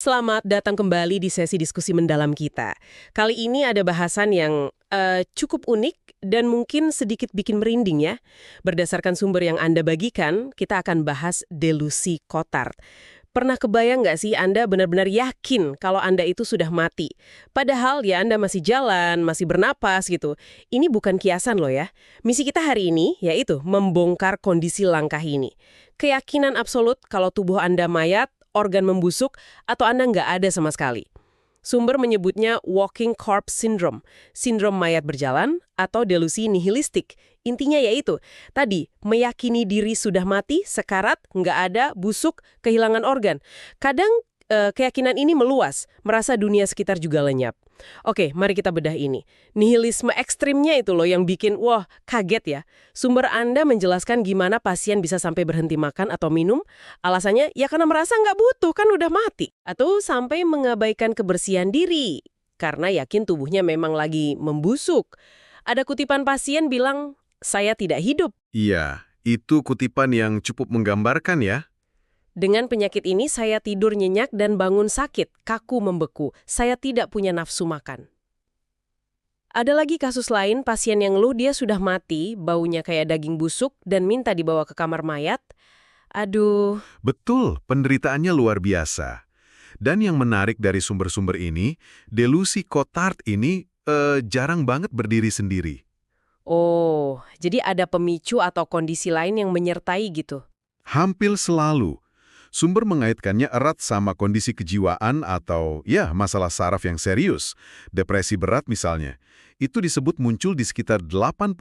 Selamat datang kembali di sesi diskusi mendalam kita. Kali ini ada bahasan yang cukup unik dan mungkin sedikit bikin merinding ya. Berdasarkan sumber yang Anda bagikan, kita akan bahas delusi Cotard. Pernah kebayang nggak sih Anda benar-benar yakin kalau Anda itu sudah mati? Padahal ya Anda masih jalan, masih bernapas gitu. Ini bukan kiasan loh ya. Misi kita hari ini yaitu membongkar kondisi langkah ini. Keyakinan absolut kalau tubuh Anda mayat, organ membusuk, atau Anda nggak ada sama sekali. Sumber menyebutnya walking corpse syndrome, sindrom mayat berjalan, atau delusi nihilistik. Intinya yaitu, tadi, meyakini diri sudah mati, sekarat, nggak ada, busuk, kehilangan organ. Kadang keyakinan ini meluas, merasa dunia sekitar juga lenyap. Oke, mari kita bedah ini. Nihilisme ekstrimnya itu loh yang bikin, wah, kaget ya. Sumber Anda menjelaskan gimana pasien bisa sampai berhenti makan atau minum. Alasannya, ya karena merasa nggak butuh, kan udah mati. Atau sampai mengabaikan kebersihan diri, karena yakin tubuhnya memang lagi membusuk. Ada kutipan pasien bilang, saya tidak hidup. Iya, itu kutipan yang cukup menggambarkan ya. Dengan penyakit ini saya tidur nyenyak dan bangun sakit, kaku membeku. Saya tidak punya nafsu makan. Ada lagi kasus lain, pasien yang ngeluh dia sudah mati, baunya kayak daging busuk dan minta dibawa ke kamar mayat. Aduh, Betul, penderitaannya luar biasa. Dan yang menarik dari sumber-sumber ini, delusi Cotard ini jarang banget berdiri sendiri. oh, jadi ada pemicu atau kondisi lain yang menyertai gitu. Hampir selalu. Sumber mengaitkannya erat sama kondisi kejiwaan atau ya masalah saraf yang serius. Depresi berat misalnya. Itu disebut muncul di sekitar 89%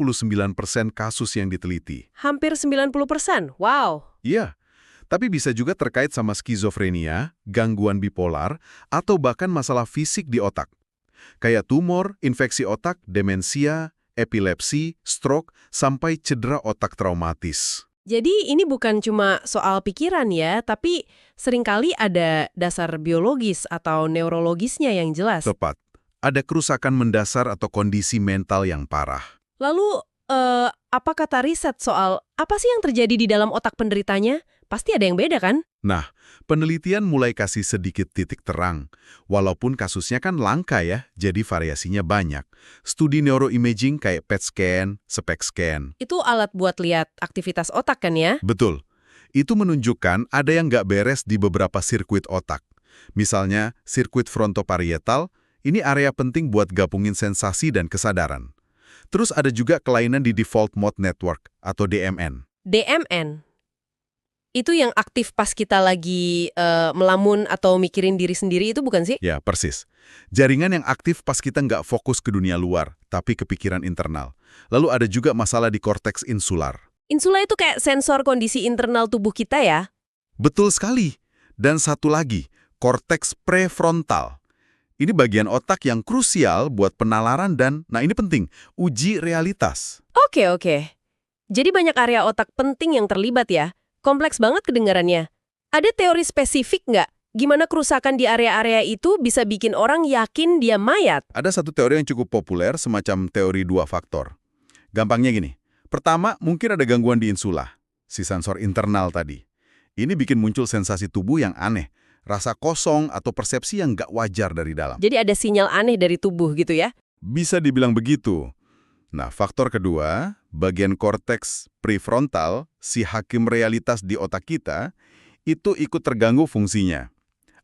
kasus yang diteliti. Hampir 90%, wow. Iya, tapi bisa juga terkait sama skizofrenia, gangguan bipolar, atau bahkan masalah fisik di otak. Kayak tumor, infeksi otak, demensia, epilepsi, stroke, sampai cedera otak traumatis. Jadi ini bukan cuma soal pikiran ya, tapi seringkali ada dasar biologis atau neurologisnya yang jelas. Tepat, ada kerusakan mendasar atau kondisi mental yang parah. Lalu, apa kata riset soal apa sih yang terjadi di dalam otak penderitanya? Pasti ada yang beda kan? Nah, penelitian mulai kasih sedikit titik terang. Walaupun kasusnya kan langka ya, jadi variasinya banyak. Studi neuroimaging kayak PET scan, SPECT scan. Itu alat buat lihat aktivitas otak kan ya? Betul. Itu menunjukkan ada yang nggak beres di beberapa sirkuit otak. Misalnya, sirkuit frontoparietal, ini area penting buat gabungin sensasi dan kesadaran. Terus ada juga kelainan di default mode network atau DMN. DMN. Itu yang aktif pas kita lagi melamun atau mikirin diri sendiri itu bukan sih? Ya, persis. Jaringan yang aktif pas kita nggak fokus ke dunia luar, tapi ke pikiran internal. Lalu ada juga masalah di korteks insular. Insula itu kayak sensor kondisi internal tubuh kita ya? Betul sekali. Dan satu lagi, korteks prefrontal. Ini bagian otak yang krusial buat penalaran dan, nah ini penting, uji realitas. Oke. Jadi banyak area otak penting yang terlibat ya? Kompleks banget kedengarannya. Ada teori spesifik nggak? Gimana kerusakan di area-area itu bisa bikin orang yakin dia mayat? Ada satu teori yang cukup populer, semacam teori dua faktor. Gampangnya gini, pertama mungkin ada gangguan di insula, si sensor internal tadi. Ini bikin muncul sensasi tubuh yang aneh, rasa kosong atau persepsi yang nggak wajar dari dalam. Jadi ada sinyal aneh dari tubuh gitu ya? Bisa dibilang begitu. Nah, faktor kedua, bagian korteks prefrontal, si hakim realitas di otak kita, itu ikut terganggu fungsinya.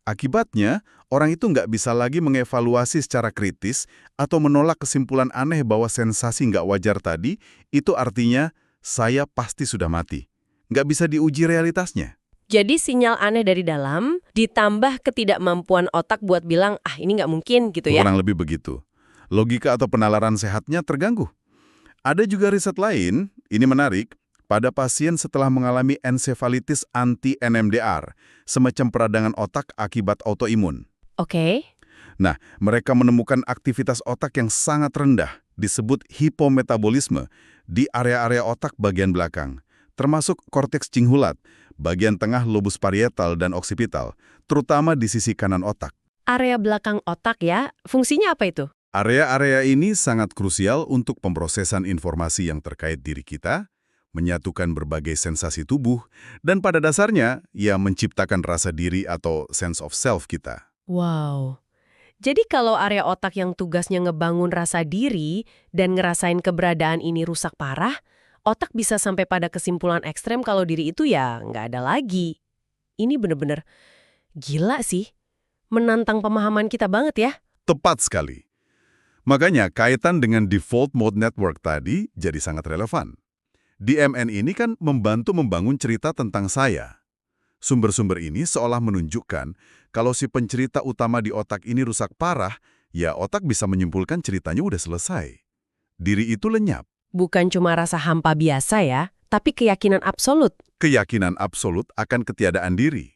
Akibatnya, orang itu nggak bisa lagi mengevaluasi secara kritis atau menolak kesimpulan aneh bahwa sensasi nggak wajar tadi, itu artinya saya pasti sudah mati. Nggak bisa diuji realitasnya. Jadi sinyal aneh dari dalam ditambah ketidakmampuan otak buat bilang, ah ini nggak mungkin gitu ya? Kurang lebih begitu. Logika atau penalaran sehatnya terganggu. Ada juga riset lain, ini menarik, pada pasien setelah mengalami ensefalitis anti-NMDR, semacam peradangan otak akibat autoimun. Oke. Nah, mereka menemukan aktivitas otak yang sangat rendah, disebut hipometabolisme, di area-area otak bagian belakang, termasuk korteks cinghulat, bagian tengah lobus parietal dan oksipital, terutama di sisi kanan otak. Area belakang otak ya, fungsinya apa itu? Area-area ini sangat krusial untuk pemrosesan informasi yang terkait diri kita, menyatukan berbagai sensasi tubuh, dan pada dasarnya, ya menciptakan rasa diri atau sense of self kita. Wow. Jadi kalau area otak yang tugasnya ngebangun rasa diri dan ngerasain keberadaan ini rusak parah, otak bisa sampai pada kesimpulan ekstrem kalau diri itu ya nggak ada lagi. Ini bener-bener gila sih. Menantang pemahaman kita banget ya. Tepat sekali. Makanya kaitan dengan default mode network tadi jadi sangat relevan. DMN ini kan membantu membangun cerita tentang saya. Sumber-sumber ini seolah menunjukkan kalau si pencerita utama di otak ini rusak parah, ya otak bisa menyimpulkan ceritanya udah selesai. Diri itu lenyap. Bukan cuma rasa hampa biasa ya, tapi keyakinan absolut. Keyakinan absolut akan ketiadaan diri.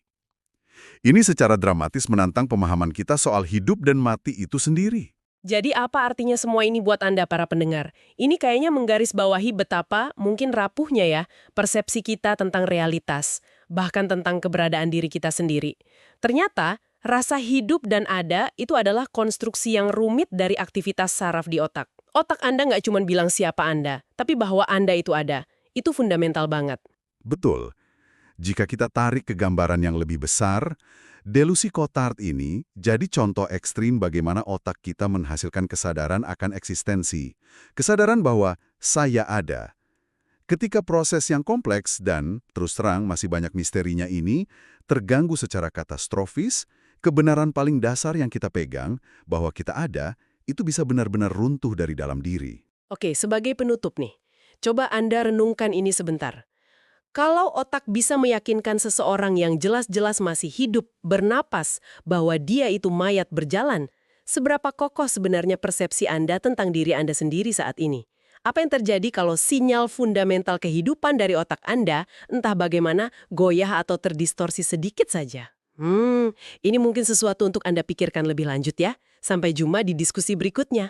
Ini secara dramatis menantang pemahaman kita soal hidup dan mati itu sendiri. Jadi apa artinya semua ini buat Anda para pendengar? Ini kayaknya menggarisbawahi betapa mungkin rapuhnya ya persepsi kita tentang realitas, bahkan tentang keberadaan diri kita sendiri. Ternyata, rasa hidup dan ada itu adalah konstruksi yang rumit dari aktivitas saraf di otak. Otak Anda nggak cuma bilang siapa Anda, tapi bahwa Anda itu ada. Itu fundamental banget. Betul. Jika kita tarik ke gambaran yang lebih besar, delusi Cotard ini jadi contoh ekstrim bagaimana otak kita menghasilkan kesadaran akan eksistensi. Kesadaran bahwa saya ada. Ketika proses yang kompleks dan, terus terang, masih banyak misterinya ini, terganggu secara katastrofis, kebenaran paling dasar yang kita pegang, bahwa kita ada, itu bisa benar-benar runtuh dari dalam diri. Oke, sebagai penutup nih, coba Anda renungkan ini sebentar. Kalau otak bisa meyakinkan seseorang yang jelas-jelas masih hidup, bernapas, bahwa dia itu mayat berjalan, seberapa kokoh sebenarnya persepsi Anda tentang diri Anda sendiri saat ini? Apa yang terjadi kalau sinyal fundamental kehidupan dari otak Anda, entah bagaimana, goyah atau terdistorsi sedikit saja? Ini mungkin sesuatu untuk Anda pikirkan lebih lanjut ya. Sampai jumpa di diskusi berikutnya.